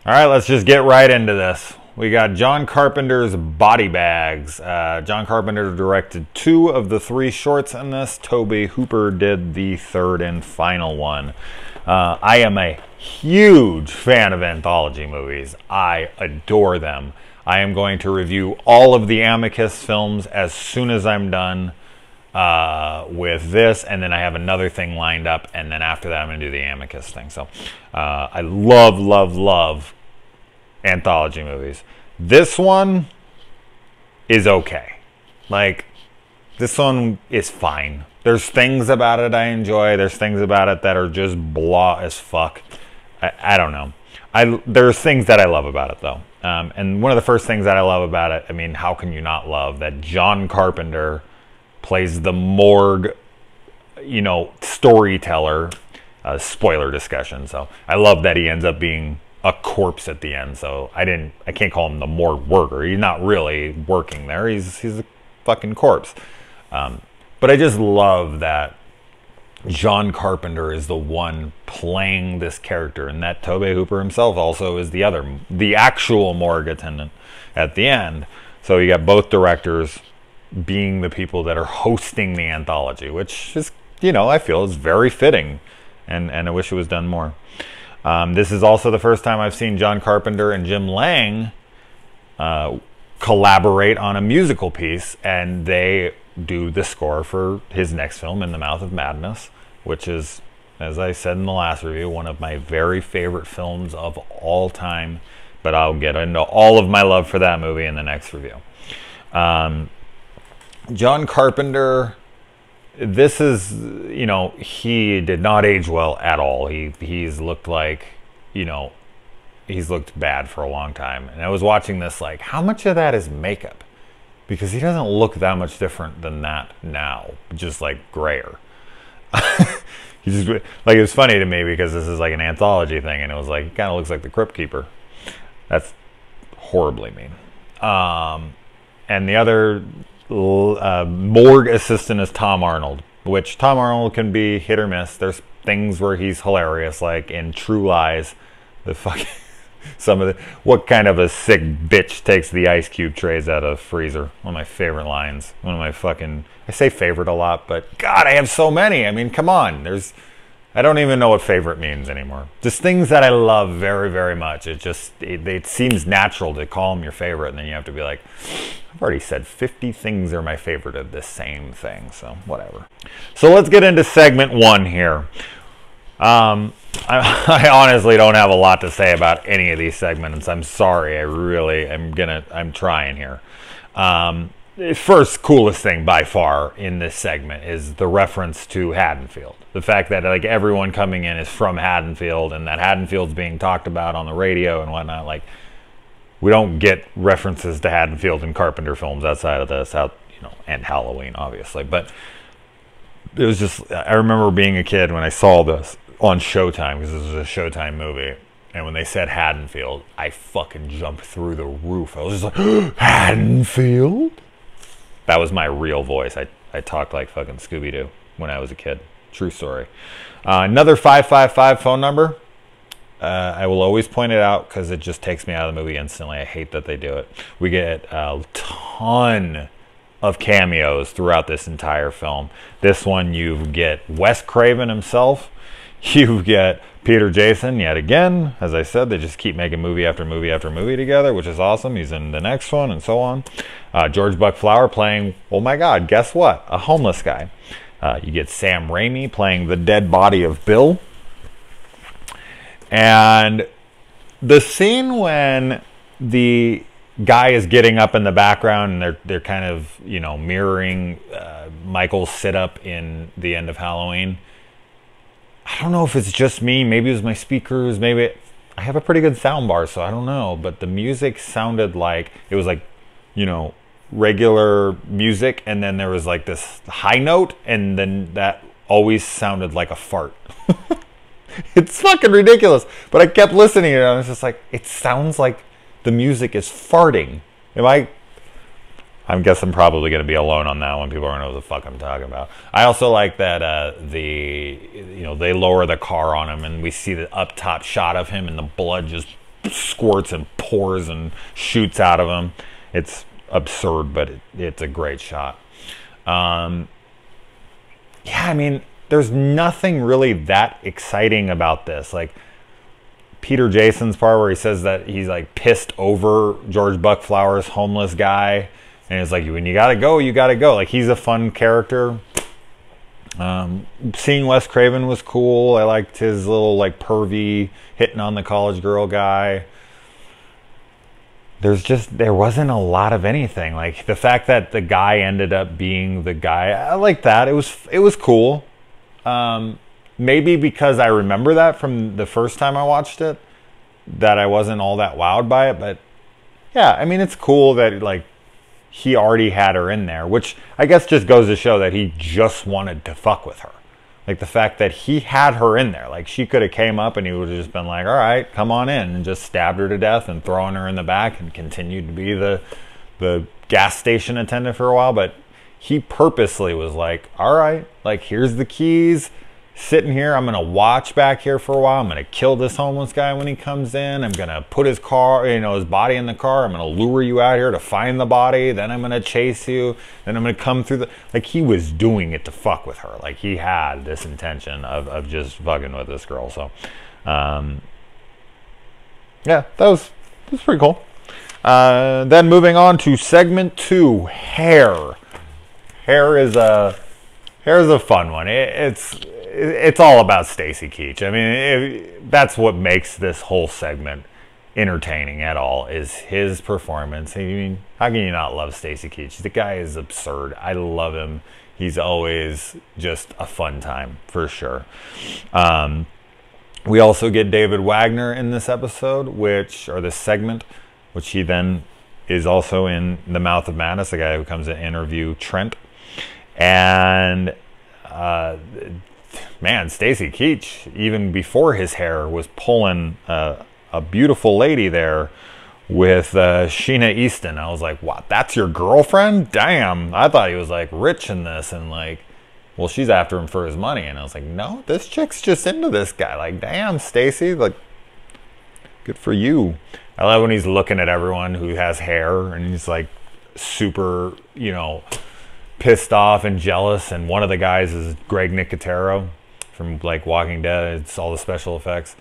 All right, let's just get right into this. We got John Carpenter's Body Bags. John Carpenter directed 2 of the 3 shorts in this. Tobe Hooper did the 3rd and final one. I am a huge fan of anthology movies. I adore them. I am going to review all of the Amicus films as soon as I'm done with this, and then I have another thing lined up, and then after that I'm going to do the Amicus thing. So I love anthology movies. This one is okay. Like, this one is fine. There's things about it I enjoy. There's things about it that are just blah as fuck. I don't know. There's things that I love about it, though. And one of the first things that I love about it, I mean, how can you not love that John Carpenter plays the morgue, you know, storyteller. Spoiler discussion. So I love that he ends up being a corpse at the end. So I can't call him the morgue worker. He's not really working there. He's a fucking corpse. But I just love that John Carpenter is the one playing this character, and that Tobe Hooper himself also is the actual morgue attendant at the end. So you got both directors being the people that are hosting the anthology, which is, you know, I feel is very fitting, and I wish it was done more. This is also the first time I've seen John Carpenter and Jim Lang collaborate on a musical piece, and they do the score for his next film, In the Mouth of Madness, which is, as I said in the last review, one of my very favorite films of all time. But I'll get into all of my love for that movie in the next review. John Carpenter, this is, you know, he did not age well at all. He's looked like, you know, he's looked bad for a long time. And I was watching this like, how much of that is makeup? Because he doesn't look that much different than that now, just like grayer. He just, like, it was funny to me because this is like an anthology thing, and it was like, he kind of looks like the Crypt Keeper. That's horribly mean. And the other morgue assistant is Tom Arnold, which Tom Arnold can be hit or miss. There's things where he's hilarious, like in True Lies, the fucking what kind of a sick bitch takes the ice cube trays out of the freezer? One of my favorite lines. One of my fucking, I say favorite a lot, but God, I have so many. I mean, come on. I don't even know what favorite means anymore. Just things that I love very, very much. It seems natural to call them your favorite, and then you have to be like, I've already said 50 things are my favorite of the same thing, so whatever. So let's get into segment 1 here. I honestly don't have a lot to say about any of these segments. I'm sorry. I'm trying here. First coolest thing by far in this segment is the reference to Haddonfield. The fact that like everyone coming in is from Haddonfield, and that Haddonfield's being talked about on the radio and whatnot. Like, we don't get references to Haddonfield in Carpenter films outside of this, and Halloween, obviously. But it was just, I remember being a kid when I saw this on Showtime, because this was a Showtime movie, and when they said Haddonfield, I fucking jumped through the roof. I was just like, Haddonfield? That was my real voice. I talked like fucking Scooby-Doo when I was a kid. True story. Another 555 phone number. I will always point it out because it just takes me out of the movie instantly. I hate that they do it. We get a ton of cameos throughout this entire film. This one, you get Wes Craven himself. You get Peter Jason yet again. As I said, they just keep making movie after movie after movie together, which is awesome. He's in the next one and so on. George Buck Flower playing, oh my God, guess what? A homeless guy. You get Sam Raimi playing the dead body of Bill. And the scene when the guy is getting up in the background and they're kind of, mirroring Michael's sit-up in the end of Halloween. I don't know if it's just me. Maybe it was my speakers. I have a pretty good sound bar, so I don't know. But the music sounded like, it was like, regular music. And then there was like this high note. And then that always sounded like a fart. It's fucking ridiculous. But I kept listening to it. And I was just like, it sounds like the music is farting. I guess I'm probably going to be alone on that one. People don't know what the fuck I'm talking about. I also like that they lower the car on him and we see the up top shot of him and the blood just squirts and pours and shoots out of him. It's absurd, but it's a great shot. Yeah, I mean, there's nothing really that exciting about this. Like Peter Jason's part where he says that he's like pissed over George Buckflower's homeless guy, and it's like, when you gotta go, you gotta go. Like, he's a fun character. Seeing Wes Craven was cool. I liked his little like pervy hitting on the college girl guy. There wasn't a lot of anything. Like the fact that the guy ended up being the guy, I like that. It was cool. Maybe because I remember that from the first time I watched it, that I wasn't all that wowed by it. But yeah, I mean, it's cool that like he already had her in there, which I guess just goes to show that he just wanted to fuck with her. Like the fact that he had her in there, like she could have came up and he would have just been like, all right, come on in, and just stabbed her to death and thrown her in the back and continued to be the gas station attendant for a while. But he purposely was like, all right, like here's the keys, sitting here, I'm gonna watch back here for a while, I'm gonna kill this homeless guy when he comes in, I'm gonna put his car, his body in the car, I'm gonna lure you out here to find the body, then I'm gonna chase you, then I'm gonna come through like he was doing it to fuck with her. Like he had this intention of just fucking with this girl. So yeah, that was pretty cool. Then moving on to segment 2, hair. Hair is a fun one. It's all about Stacy Keach. I mean, that's what makes this whole segment entertaining at all, is his performance. I mean, how can you not love Stacy Keach? The guy is absurd. I love him. He's always just a fun time, for sure. We also get David Wagner in this episode, or this segment, which he then is also in The Mouth of Madness, the guy who comes to interview Trent. And man, Stacy Keach, even before his hair, was pulling a beautiful lady there with Sheena Easton. I was like, what, that's your girlfriend? Damn, I thought he was like rich in this, and like, well, she's after him for his money. And I was like, no, this chick's just into this guy. Like, damn, Stacy, like, good for you. I love when he's looking at everyone who has hair and he's like super, pissed off and jealous. And one of the guys is Greg Nicotero from like Walking Dead. It's all the special effects.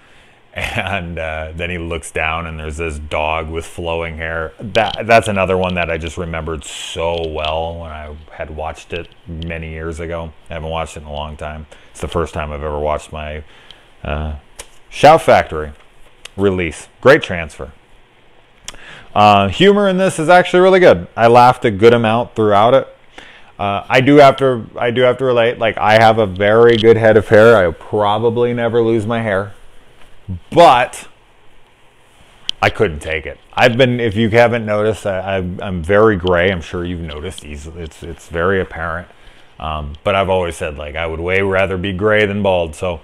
And then he looks down and there's this dog with flowing hair. That's another one that I just remembered so well when I had watched it many years ago. I haven't watched it in a long time. It's the first time I've ever watched my Shout Factory release. Great transfer. Humor in this is actually really good. I laughed a good amount throughout it. I do have to relate. Like, I have a very good head of hair. I probably never lose my hair, but I couldn't take it. If you haven't noticed, I'm very gray. I'm sure you've noticed. It's very apparent. But I've always said, like, I would way rather be gray than bald. So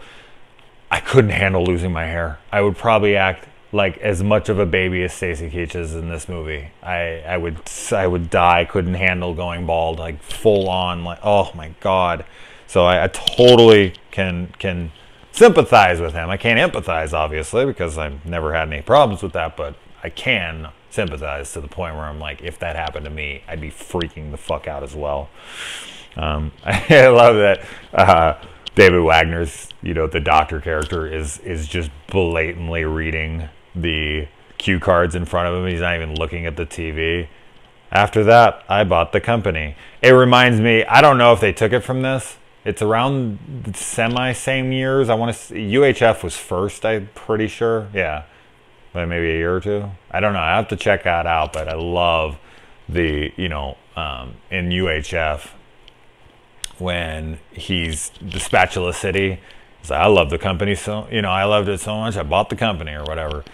I couldn't handle losing my hair. I would probably act like as much of a baby as Stacy Keach is in this movie. I would die. Couldn't handle going bald, like full on, like, oh my God. So I totally can sympathize with him. I can't empathize, obviously, because I've never had any problems with that, but I can sympathize to the point where I'm like, if that happened to me, I'd be freaking the fuck out as well. I love that David Wagner's, the doctor character is just blatantly reading the cue cards in front of him. He's not even looking at the TV. After that, I bought the company. It reminds me, I don't know if they took it from this. It's around the same years. I want to see, UHF was first, I'm pretty sure. Yeah, but maybe a year or two. I don't know. I have to check that out, but I love the, in UHF, when he's the Spatula City, he's like, I love the company so, I loved it so much, I bought the company or whatever.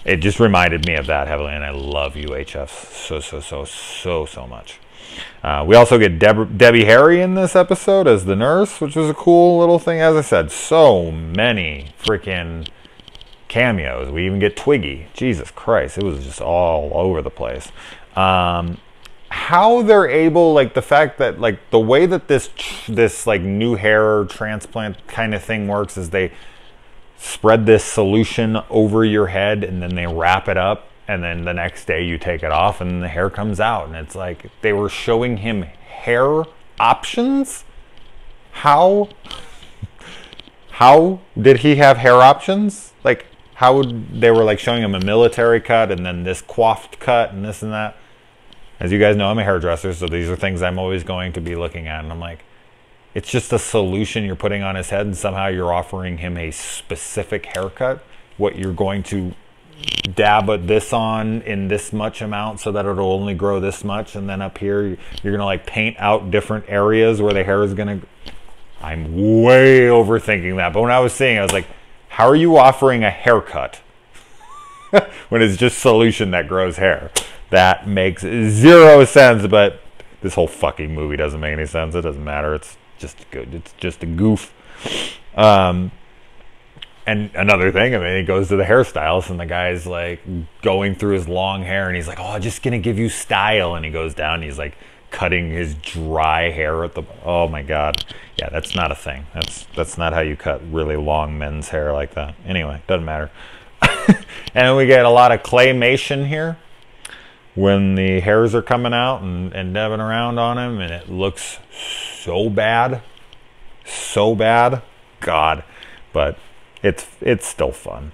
It just reminded me of that heavily, and I love UHF so much. We also get Debbie Harry in this episode as the nurse, which was a cool little thing. As I said, so many freaking cameos. We even get Twiggy. Jesus Christ, it was just all over the place. How they're able, like the fact that, like the way that this like new hair transplant kind of thing works is they spread this solution over your head, and then they wrap it up, and then the next day you take it off and the hair comes out. And it's like they were showing him hair options. How did he have hair options? Like, how they were like showing him a military cut and then this coiffed cut and this and that. As you guys know, I'm a hairdresser, so these are things I'm always going to be looking at. And I'm like, it's just a solution you're putting on his head, and somehow you're offering him a specific haircut. What you're going to dab this on in this much amount so that it'll only grow this much, and then up here you're gonna like paint out different areas where the hair is gonna. I'm way overthinking that, but when I was seeing it, I was like, how are you offering a haircut when it's just solution that grows hair? That makes zero sense. But this whole fucking movie doesn't make any sense. It doesn't matter. It's just good. It's just a goof. And another thing, I mean, he goes to the hairstylist, and the guy's like going through his long hair, and he's like, "Oh, just gonna give you style." And he goes down, and he's like cutting his dry hair at the. Oh my god, yeah, that's not a thing. That's not how you cut really long men's hair like that. Anyway, doesn't matter. And we get a lot of claymation here when the hairs are coming out and dabbing around on him, and it looks so bad, God, but it's still fun.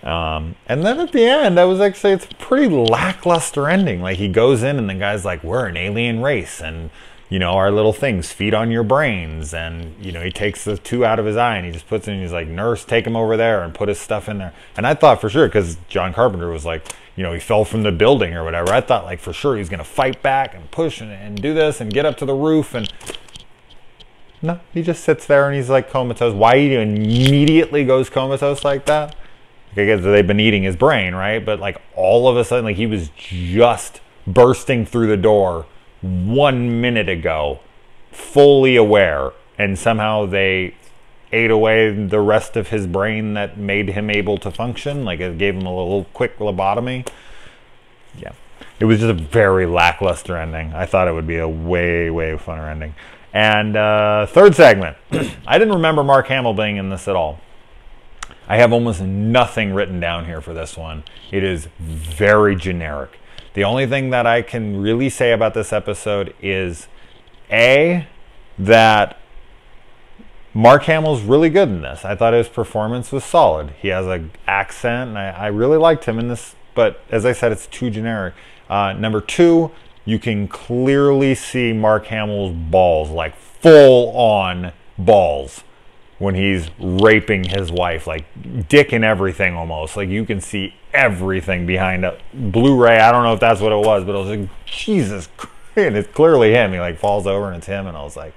And then at the end, I was actually, it's a pretty lackluster ending. Like, he goes in and the guy's like, we're an alien race, and you know, our little things feed on your brains. And you know, he takes the 2 out of his eye and he just puts it in. He's like, nurse, take him over there and put his stuff in there. And I thought for sure, because John Carpenter was like, you know, he fell from the building or whatever, I thought like for sure he's gonna fight back and push and do this and get up to the roof. And no, he just sits there and he's like comatose. Why he immediately goes comatose like that? I guess they've been eating his brain, right? But like all of a sudden, like he was just bursting through the door 1 minute ago, fully aware, and somehow they ate away the rest of his brain that made him able to function. Like it gave him a little quick lobotomy. Yeah, it was just a very lackluster ending. I thought it would be a way funner ending. And third segment, I didn't remember Mark Hamill being in this at all. I have almost nothing written down here for this one. It is very generic. The only thing that I can really say about this episode is A, that Mark Hamill's really good in this. I thought his performance was solid. He has an accent, and I really liked him in this, but as I said, it's too generic. Number 2, you can clearly see Mark Hamill's balls, like full-on balls, when he's raping his wife, like dick and everything almost. Like you can see everything behind a Blu-ray. I don't know if that's what it was, but I was like, Jesus Christ. And it's clearly him. He like falls over and it's him. And I was like,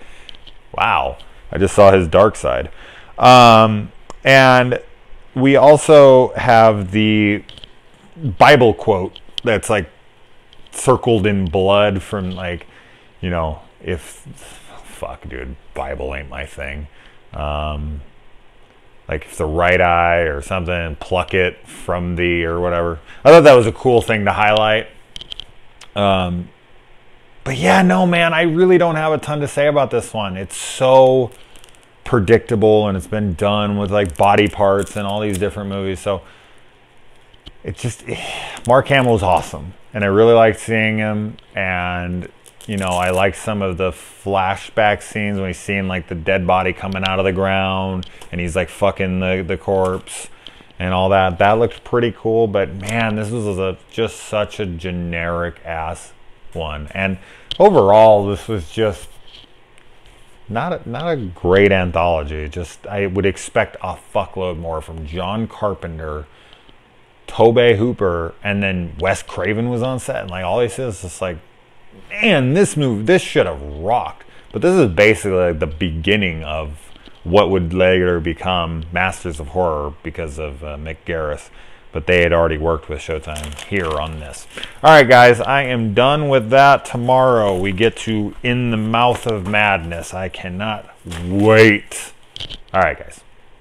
wow, I just saw his dark side. And we also have the Bible quote that's like circled in blood from like, you know, fuck dude, Bible ain't my thing. Like if the right eye or something, pluck it from thee or whatever. I thought that was a cool thing to highlight. But yeah, no, man, I really don't have a ton to say about this one. It's so predictable, and it's been done with like body parts and all these different movies. So it's just, Mark Hamill's awesome, and I really liked seeing him. And you know, I like some of the flashback scenes when he's seeing like the dead body coming out of the ground and he's like fucking the corpse and all that. That looked pretty cool, but man, this was just such a generic ass one. And overall, this was just not a great anthology. Just, I would expect a fuckload more from John Carpenter, Tobe Hooper, and then Wes Craven was on set, and like all he says is just like, man, this should have rocked. But this is basically like the beginning of what would later become Masters of Horror because of Mick Garris. But they had already worked with Showtime here on this. All right, guys, I am done with that. Tomorrow we get to In the Mouth of Madness. I cannot wait. All right, guys.